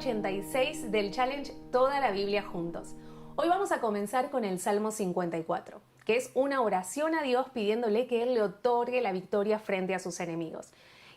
86 del challenge Toda la Biblia Juntos. Hoy vamos a comenzar con el Salmo 54, que es una oración a Dios pidiéndole que Él le otorgue la victoria frente a sus enemigos.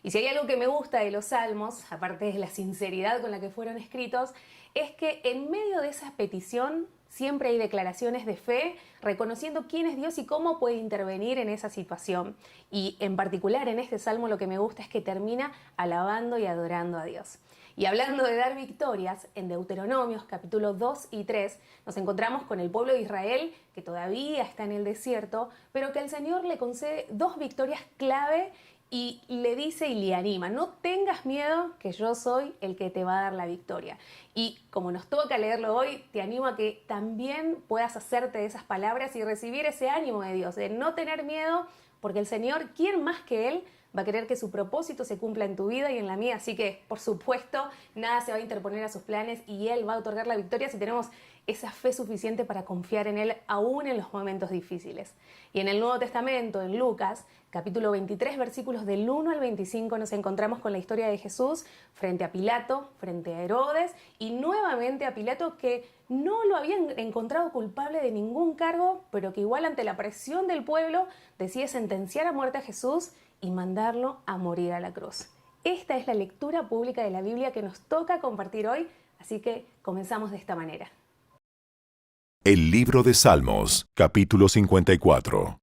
Y si hay algo que me gusta de los salmos, aparte de la sinceridad con la que fueron escritos, es que en medio de esa petición siempre hay declaraciones de fe, reconociendo quién es Dios y cómo puede intervenir en esa situación. Y en particular en este salmo lo que me gusta es que termina alabando y adorando a Dios. Y hablando de dar victorias, en Deuteronomios capítulo 2 y 3 nos encontramos con el pueblo de Israel que todavía está en el desierto, pero que el Señor le concede dos victorias clave y le dice y le anima: no tengas miedo, que yo soy el que te va a dar la victoria. Y como nos toca leerlo hoy, te animo a que también puedas hacerte de esas palabras y recibir ese ánimo de Dios, de no tener miedo, porque el Señor, ¿quién más que Él va a querer que su propósito se cumpla en tu vida y en la mía? Así que, por supuesto, nada se va a interponer a sus planes y Él va a otorgar la victoria si tenemos esa fe suficiente para confiar en Él aún en los momentos difíciles. Y en el Nuevo Testamento, en Lucas, capítulo 23, versículos del 1 al 25, nos encontramos con la historia de Jesús frente a Pilato, frente a Herodes y nuevamente a Pilato, que no lo habían encontrado culpable de ningún cargo, pero que igual ante la presión del pueblo decide sentenciar a muerte a Jesús y mandarlo a morir a la cruz. Esta es la lectura pública de la Biblia que nos toca compartir hoy, así que comenzamos de esta manera. El libro de Salmos, capítulo 54.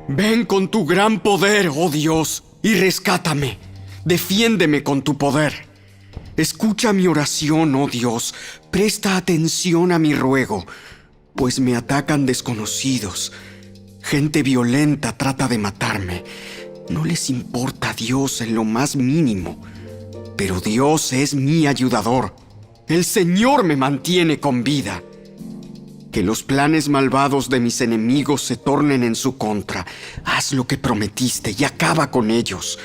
Ven con tu gran poder, oh Dios, y rescátame. Defiéndeme con tu poder. Escucha mi oración, oh Dios. Presta atención a mi ruego, pues me atacan desconocidos. Gente violenta trata de matarme. No les importa a Dios en lo más mínimo. Pero Dios es mi ayudador. El Señor me mantiene con vida. Que los planes malvados de mis enemigos se tornen en su contra. Haz lo que prometiste y acaba con ellos.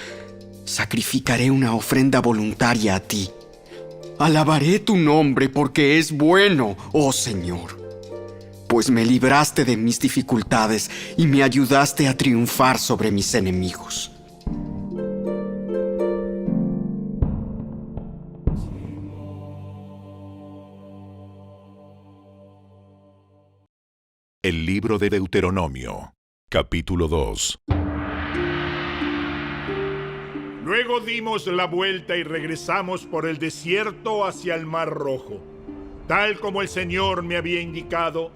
Sacrificaré una ofrenda voluntaria a ti. Alabaré tu nombre porque es bueno, oh Señor. Pues me libraste de mis dificultades y me ayudaste a triunfar sobre mis enemigos. El libro de Deuteronomio, capítulo 2. Luego dimos la vuelta y regresamos por el desierto hacia el Mar Rojo, tal como el Señor me había indicado,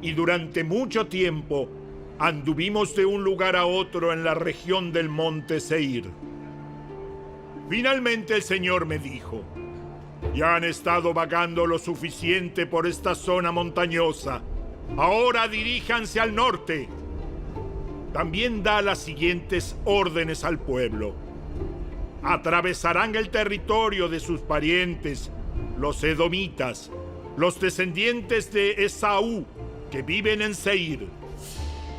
y durante mucho tiempo anduvimos de un lugar a otro en la región del monte Seir. Finalmente el Señor me dijo: ya han estado vagando lo suficiente por esta zona montañosa. Ahora diríjanse al norte. También da las siguientes órdenes al pueblo: atravesarán el territorio de sus parientes, los edomitas, los descendientes de Esaú, que viven en Seir.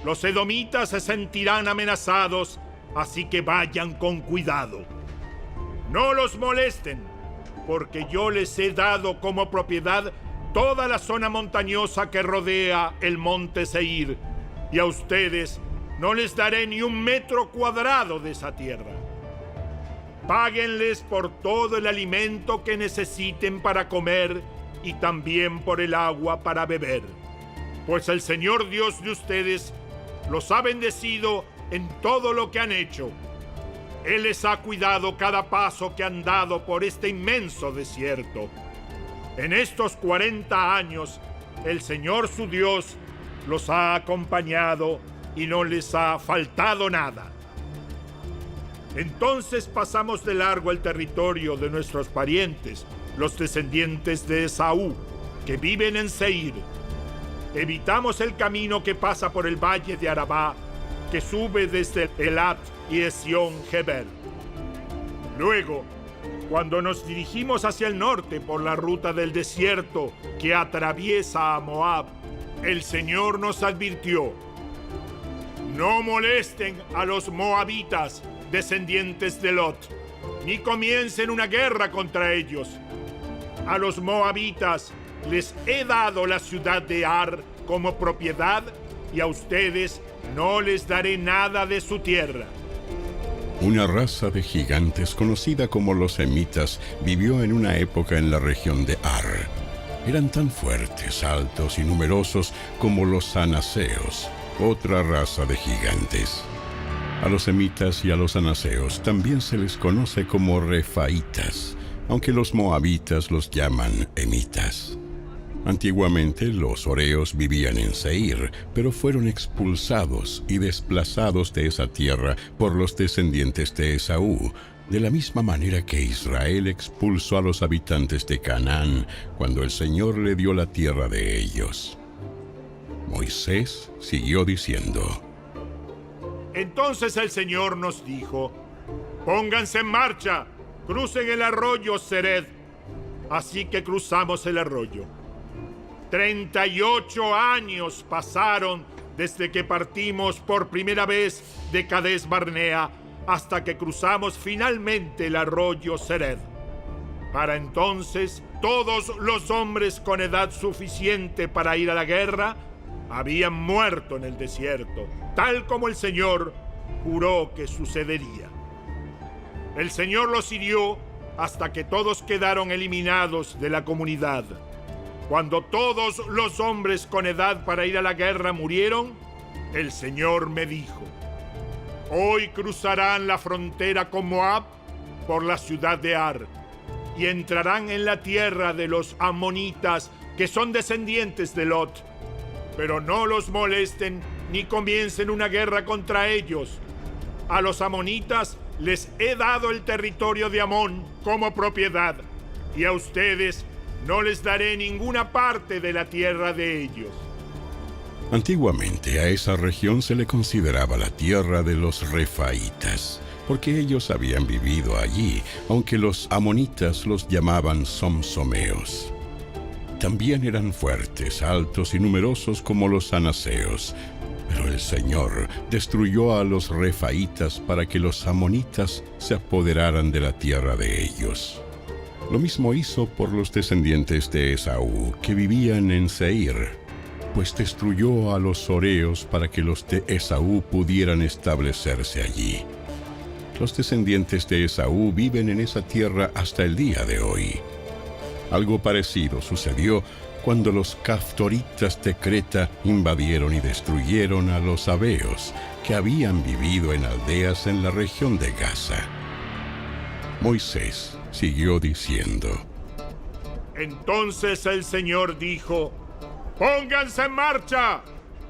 Los edomitas se sentirán amenazados, así que vayan con cuidado. No los molesten, porque yo les he dado como propiedad toda la zona montañosa que rodea el monte Seir, y a ustedes no les daré ni un metro cuadrado de esa tierra. Páguenles por todo el alimento que necesiten para comer y también por el agua para beber, pues el Señor Dios de ustedes los ha bendecido en todo lo que han hecho. Él les ha cuidado cada paso que han dado por este inmenso desierto. En estos 40 años, el Señor su Dios los ha acompañado y no les ha faltado nada. Entonces pasamos de largo el territorio de nuestros parientes, los descendientes de Esaú, que viven en Seir. Evitamos el camino que pasa por el valle de Arabá, que sube desde Elat y Esión-Geber. Luego, cuando nos dirigimos hacia el norte por la ruta del desierto que atraviesa a Moab, el Señor nos advirtió: no molesten a los moabitas, descendientes de Lot, ni comiencen una guerra contra ellos. A los moabitas les he dado la ciudad de Ar como propiedad, y a ustedes no les daré nada de su tierra. Una raza de gigantes conocida como los semitas vivió en una época en la región de Ar. Eran tan fuertes, altos y numerosos como los anaseos, otra raza de gigantes. A los semitas y a los anaseos también se les conoce como refaitas, aunque los moabitas los llaman emitas. Antiguamente los horeos vivían en Seir, pero fueron expulsados y desplazados de esa tierra por los descendientes de Esaú, de la misma manera que Israel expulsó a los habitantes de Canaán cuando el Señor le dio la tierra de ellos. Moisés siguió diciendo: Entonces el Señor nos dijo: Pónganse en marcha, crucen el arroyo Sered. Así que cruzamos el arroyo. 38 años pasaron desde que partimos por primera vez de Cades Barnea hasta que cruzamos finalmente el arroyo Sered. Para entonces, todos los hombres con edad suficiente para ir a la guerra habían muerto en el desierto, tal como el Señor juró que sucedería. El Señor los hirió hasta que todos quedaron eliminados de la comunidad. Cuando todos los hombres con edad para ir a la guerra murieron, el Señor me dijo: Hoy cruzarán la frontera con Moab por la ciudad de Ar y entrarán en la tierra de los amonitas, que son descendientes de Lot. Pero no los molesten ni comiencen una guerra contra ellos. A los amonitas les he dado el territorio de Amón como propiedad, y a ustedes no les daré ninguna parte de la tierra de ellos. Antiguamente a esa región se le consideraba la tierra de los refaitas, porque ellos habían vivido allí, aunque los amonitas los llamaban somsomeos. También eran fuertes, altos y numerosos como los anaseos, pero el Señor destruyó a los refaitas para que los amonitas se apoderaran de la tierra de ellos. Lo mismo hizo por los descendientes de Esaú, que vivían en Seir, pues destruyó a los horeos para que los de Esaú pudieran establecerse allí. Los descendientes de Esaú viven en esa tierra hasta el día de hoy. Algo parecido sucedió cuando los caftoritas de Creta invadieron y destruyeron a los sabeos, que habían vivido en aldeas en la región de Gaza. Moisés siguió diciendo: Entonces el Señor dijo: Pónganse en marcha,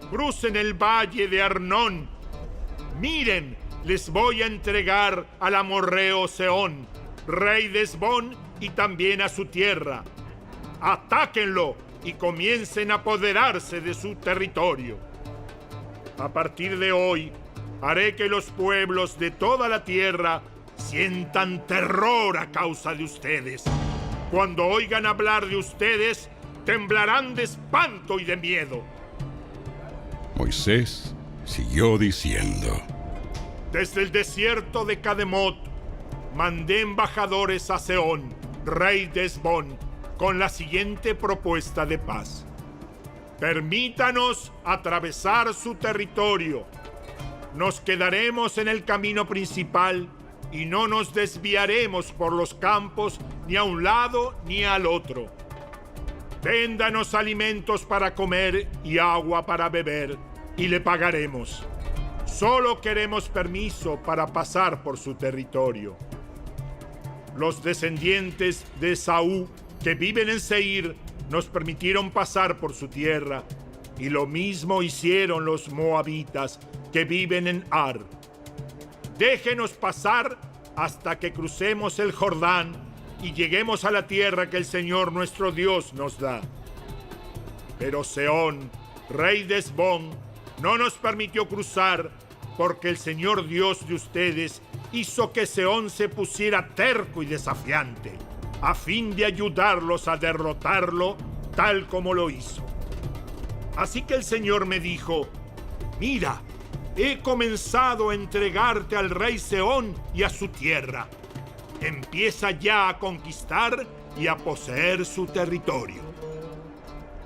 crucen el valle de Arnón. Miren, les voy a entregar al amorreo Sehón, rey de Hesbón, y también a su tierra. Atáquenlo y comiencen a apoderarse de su territorio. A partir de hoy, haré que los pueblos de toda la tierra sientan terror a causa de ustedes. Cuando oigan hablar de ustedes, temblarán de espanto y de miedo. Moisés siguió diciendo: Desde el desierto de Cademot, mandé embajadores a Sehón, rey de Hesbón, con la siguiente propuesta de paz. Permítanos atravesar su territorio. Nos quedaremos en el camino principal y no nos desviaremos por los campos ni a un lado ni al otro. Véndanos alimentos para comer y agua para beber, y le pagaremos. Solo queremos permiso para pasar por su territorio. Los descendientes de Esaú que viven en Seir nos permitieron pasar por su tierra, y lo mismo hicieron los moabitas que viven en Ar. Déjenos pasar hasta que crucemos el Jordán y lleguemos a la tierra que el Señor nuestro Dios nos da. Pero Sehón, rey de Hesbón, no nos permitió cruzar, porque el Señor Dios de ustedes hizo que Sehón se pusiera terco y desafiante, a fin de ayudarlos a derrotarlo tal como lo hizo. Así que el Señor me dijo: Mira, he comenzado a entregarte al rey Sehón y a su tierra. Empieza ya a conquistar y a poseer su territorio.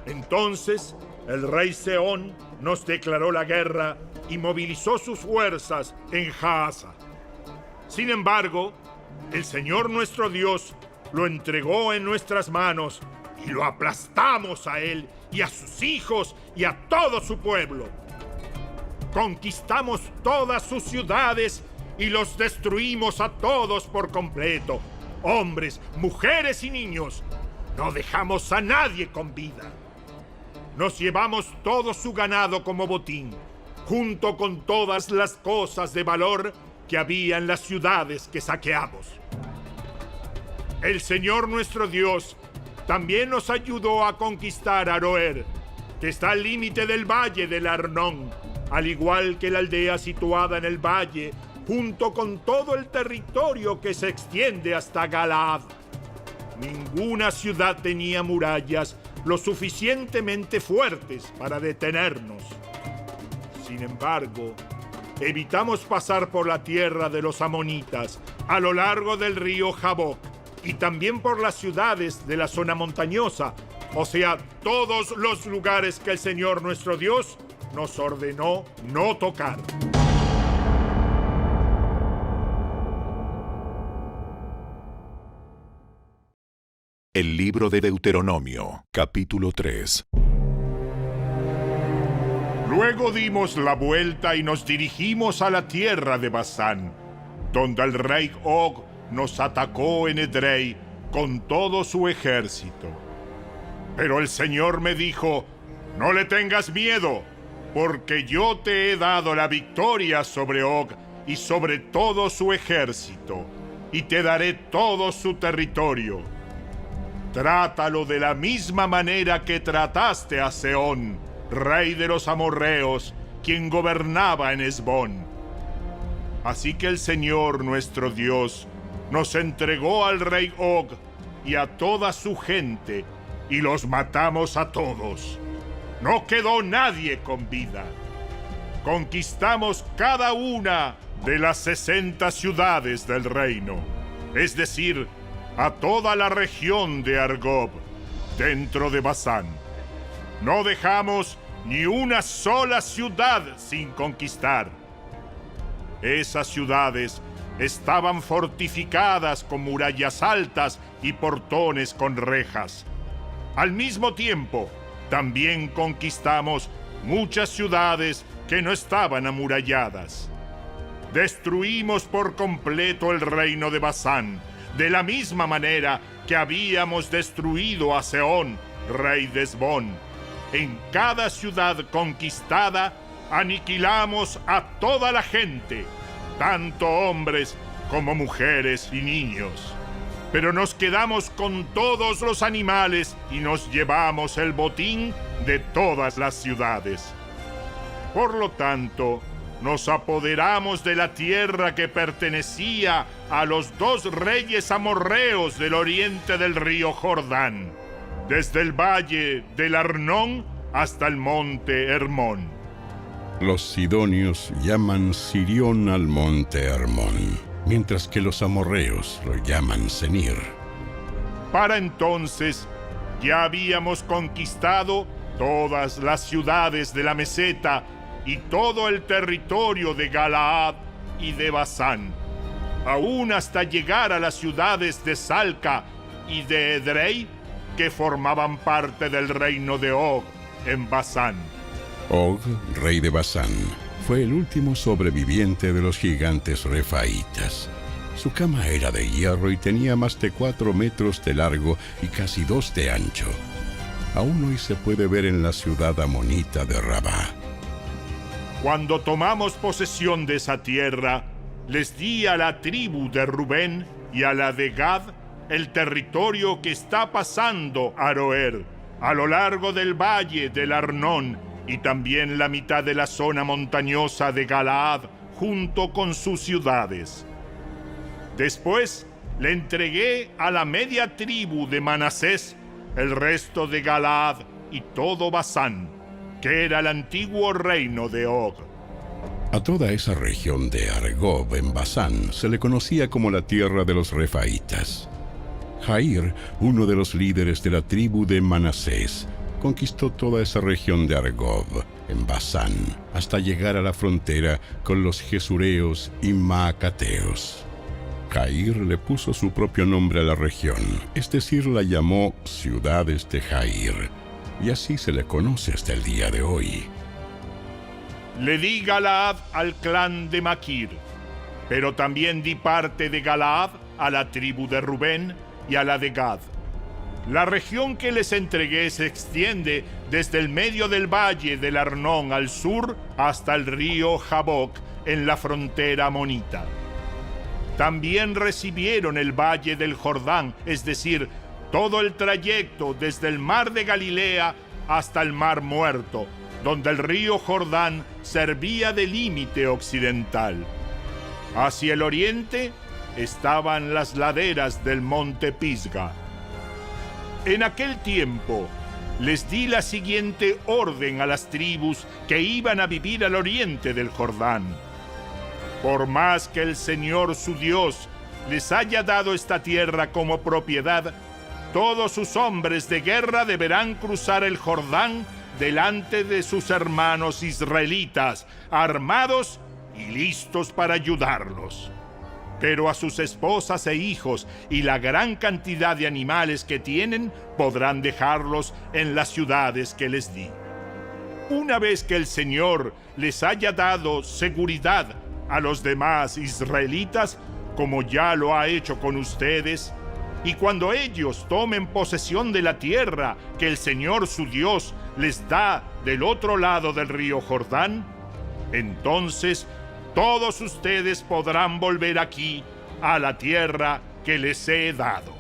Entonces el rey Sehón nos declaró la guerra y movilizó sus fuerzas en Jahaza. Sin embargo, el Señor nuestro Dios lo entregó en nuestras manos y lo aplastamos a él y a sus hijos y a todo su pueblo. Conquistamos todas sus ciudades y los destruimos a todos por completo, hombres, mujeres y niños. No dejamos a nadie con vida. Nos llevamos todo su ganado como botín, junto con todas las cosas de valor que había en las ciudades que saqueamos. El Señor nuestro Dios también nos ayudó a conquistar Aroer, que está al límite del valle del Arnón, al igual que la aldea situada en el valle, junto con todo el territorio que se extiende hasta Galaad. Ninguna ciudad tenía murallas lo suficientemente fuertes para detenernos. Sin embargo, evitamos pasar por la tierra de los amonitas, a lo largo del río Jaboc, y también por las ciudades de la zona montañosa, o sea, todos los lugares que el Señor nuestro Dios nos ordenó no tocar. El libro de Deuteronomio, capítulo 3. Luego dimos la vuelta y nos dirigimos a la tierra de Basán, donde el rey Og nos atacó en Edrei con todo su ejército. Pero el Señor me dijo: no le tengas miedo, porque yo te he dado la victoria sobre Og y sobre todo su ejército, y te daré todo su territorio. Trátalo de la misma manera que trataste a Sehón, rey de los amorreos, quien gobernaba en Hesbón. Así que el Señor nuestro Dios nos entregó al rey Og y a toda su gente, y los matamos a todos. No quedó nadie con vida. Conquistamos cada una de las 60 ciudades del reino, es decir, a toda la región de Argob, dentro de Basán. No dejamos ni una sola ciudad sin conquistar. Esas ciudades estaban fortificadas con murallas altas y portones con rejas. Al mismo tiempo, también conquistamos muchas ciudades que no estaban amuralladas. Destruimos por completo el reino de Basán, de la misma manera que habíamos destruido a Sehón, rey de Hesbón. En cada ciudad conquistada, aniquilamos a toda la gente, tanto hombres como mujeres y niños. Pero nos quedamos con todos los animales y nos llevamos el botín de todas las ciudades. Por lo tanto, nos apoderamos de la tierra que pertenecía a los 2 reyes amorreos del oriente del río Jordán, desde el valle del Arnón hasta el monte Hermón. Los sidonios llaman Sirión al monte Hermón, mientras que los amorreos lo llaman Senir. Para entonces ya habíamos conquistado todas las ciudades de la meseta y todo el territorio de Galaad y de Basán, aún hasta llegar a las ciudades de Salca y de Edrei, que formaban parte del reino de Og en Basán. Og, rey de Basán, fue el último sobreviviente de los gigantes refaítas. Su cama era de hierro y tenía más de 4 metros de largo y casi 2 de ancho. Aún hoy se puede ver en la ciudad amonita de Rabá. Cuando tomamos posesión de esa tierra, les di a la tribu de Rubén y a la de Gad el territorio que está pasando Aroer, a lo largo del valle del Arnón, y también la mitad de la zona montañosa de Galaad, junto con sus ciudades. Después le entregué a la media tribu de Manasés el resto de Galaad y todo Basán, que era el antiguo reino de Og. A toda esa región de Argob en Basán se le conocía como la tierra de los refaítas. Jair, uno de los líderes de la tribu de Manasés, conquistó toda esa región de Argob en Basán hasta llegar a la frontera con los Gesureos y Maacateos. Jair le puso su propio nombre a la región, es decir, la llamó Ciudades de Jair, y así se le conoce hasta el día de hoy. Le di Galaad al clan de Maquir, pero también di parte de Galaad a la tribu de Rubén y a la de Gad. La región que les entregué se extiende desde el medio del valle del Arnón al sur hasta el río Jaboc en la frontera amonita. También recibieron el valle del Jordán, es decir, todo el trayecto desde el mar de Galilea hasta el mar Muerto, donde el río Jordán servía de límite occidental. Hacia el oriente estaban las laderas del monte Pisga. En aquel tiempo les di la siguiente orden a las tribus que iban a vivir al oriente del Jordán. Por más que el Señor su Dios les haya dado esta tierra como propiedad, todos sus hombres de guerra deberán cruzar el Jordán delante de sus hermanos israelitas, armados y listos para ayudarlos. Pero a sus esposas e hijos y la gran cantidad de animales que tienen podrán dejarlos en las ciudades que les di. Una vez que el Señor les haya dado seguridad a los demás israelitas, como ya lo ha hecho con ustedes, y cuando ellos tomen posesión de la tierra que el Señor su Dios les da del otro lado del río Jordán, entonces todos ustedes podrán volver aquí a la tierra que les he dado.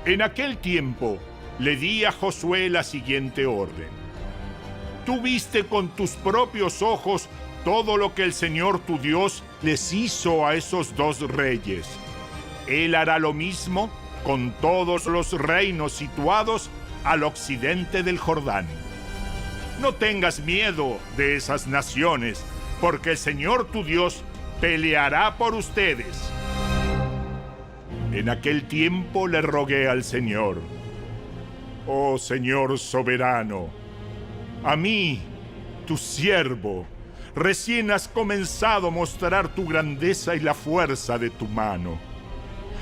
En aquel tiempo le di a Josué la siguiente orden: tú viste con tus propios ojos todo lo que el Señor tu Dios les hizo a esos dos reyes. Él hará lo mismo con todos los reinos situados al occidente del Jordán. No tengas miedo de esas naciones, porque el Señor tu Dios peleará por ustedes. En aquel tiempo le rogué al Señor: oh Señor soberano, a mí, tu siervo, recién has comenzado a mostrar tu grandeza y la fuerza de tu mano.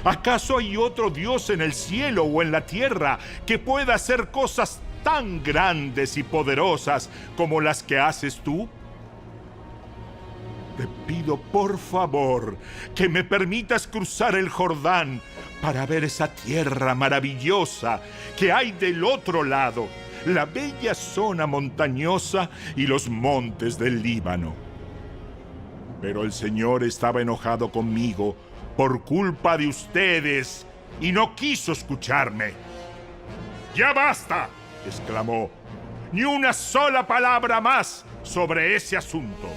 ¿Acaso hay otro Dios en el cielo o en la tierra que pueda hacer cosas tan grandes y poderosas como las que haces tú? Te pido por favor que me permitas cruzar el Jordán para ver esa tierra maravillosa que hay del otro lado, la bella zona montañosa y los montes del Líbano. Pero el Señor estaba enojado conmigo por culpa de ustedes y no quiso escucharme. ¡Ya basta!, exclamó. ¡Ni una sola palabra más sobre ese asunto!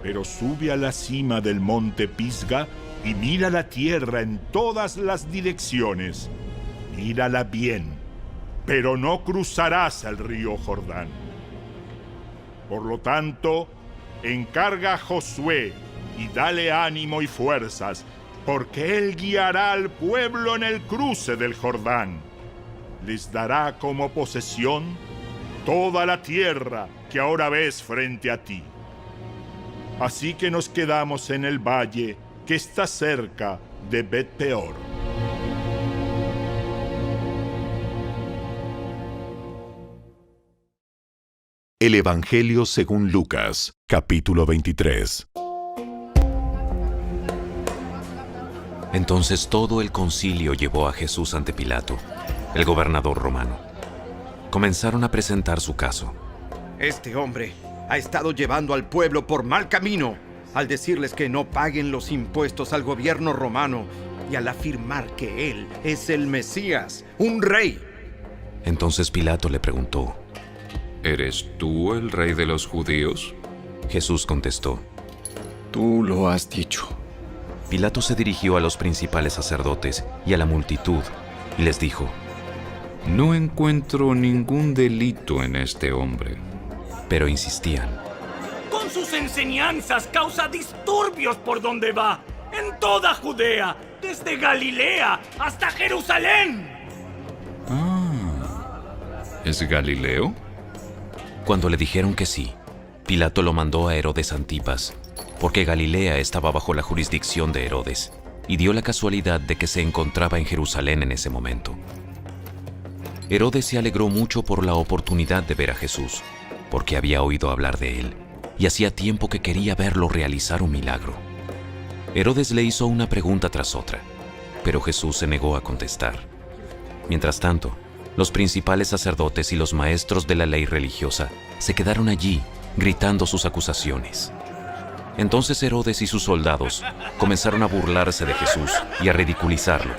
Pero sube a la cima del monte Pisga y mira la tierra en todas las direcciones. Mírala bien, pero no cruzarás el río Jordán. Por lo tanto, encarga a Josué y dale ánimo y fuerzas, porque él guiará al pueblo en el cruce del Jordán. Les dará como posesión toda la tierra que ahora ves frente a ti. Así que nos quedamos en el valle que está cerca de Bet-peor. El Evangelio según Lucas, capítulo 23. Entonces todo el concilio llevó a Jesús ante Pilato, el gobernador romano. Comenzaron a presentar su caso. Este hombre ha estado llevando al pueblo por mal camino al decirles que no paguen los impuestos al gobierno romano y al afirmar que él es el Mesías, un rey. Entonces Pilato le preguntó: ¿eres tú el rey de los judíos? Jesús contestó: Tú lo has dicho. Pilato se dirigió a los principales sacerdotes y a la multitud y les dijo: No encuentro ningún delito en este hombre. Pero insistían: Con sus enseñanzas causa disturbios por donde va, en toda Judea, desde Galilea hasta Jerusalén. ¿Es Galileo? Cuando le dijeron que sí, Pilato lo mandó a Herodes Antipas, porque Galilea estaba bajo la jurisdicción de Herodes, y dio la casualidad de que se encontraba en Jerusalén en ese momento. Herodes se alegró mucho por la oportunidad de ver a Jesús, porque había oído hablar de él, y hacía tiempo que quería verlo realizar un milagro. Herodes le hizo una pregunta tras otra, pero Jesús se negó a contestar. Mientras tanto, los principales sacerdotes y los maestros de la ley religiosa se quedaron allí, gritando sus acusaciones. Entonces Herodes y sus soldados comenzaron a burlarse de Jesús y a ridiculizarlo.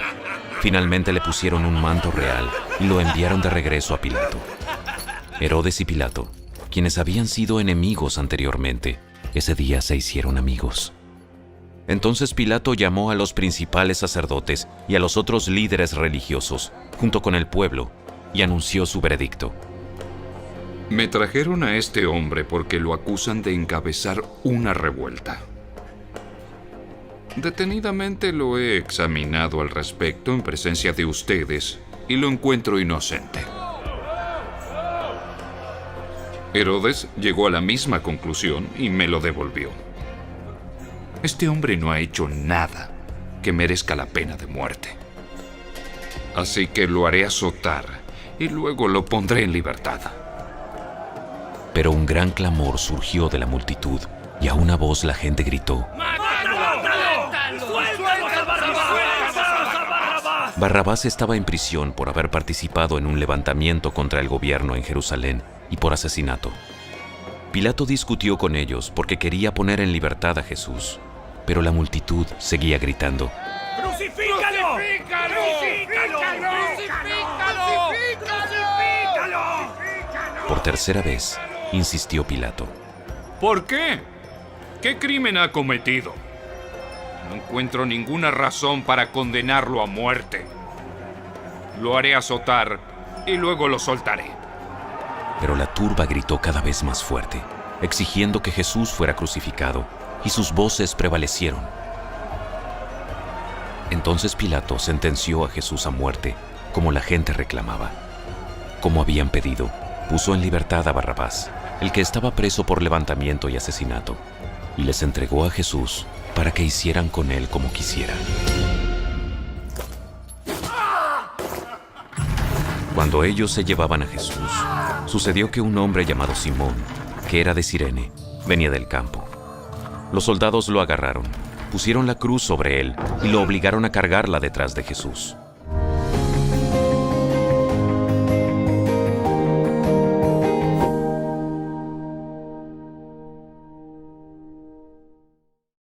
Finalmente le pusieron un manto real y lo enviaron de regreso a Pilato. Herodes y Pilato, quienes habían sido enemigos anteriormente, ese día se hicieron amigos. Entonces Pilato llamó a los principales sacerdotes y a los otros líderes religiosos, junto con el pueblo, y anunció su veredicto. Me trajeron a este hombre porque lo acusan de encabezar una revuelta. Detenidamente lo he examinado al respecto en presencia de ustedes y lo encuentro inocente. Herodes llegó a la misma conclusión y me lo devolvió. Este hombre no ha hecho nada que merezca la pena de muerte. Así que lo haré azotar y luego lo pondré en libertad. Pero un gran clamor surgió de la multitud, y a una voz la gente gritó: Barrabás estaba en prisión por haber participado en un levantamiento contra el gobierno en Jerusalén y por asesinato. Pilato discutió con ellos porque quería poner en libertad a Jesús, pero la multitud seguía gritando: ¡Crucifícalo! ¡Crucifícalo! ¡Crucifícalo! ¡Crucifícalo! Por tercera vez, insistió Pilato. ¿Por qué? ¿Qué crimen ha cometido? No encuentro ninguna razón para condenarlo a muerte. Lo haré azotar y luego lo soltaré. Pero la turba gritó cada vez más fuerte, exigiendo que Jesús fuera crucificado, y sus voces prevalecieron. Entonces Pilato sentenció a Jesús a muerte, como la gente reclamaba. Como habían pedido, puso en libertad a Barrabás, el que estaba preso por levantamiento y asesinato, y les entregó a Jesús para que hicieran con él como quisieran. Cuando ellos se llevaban a Jesús, sucedió que un hombre llamado Simón, que era de Cirene, venía del campo. Los soldados lo agarraron, pusieron la cruz sobre él y lo obligaron a cargarla detrás de Jesús.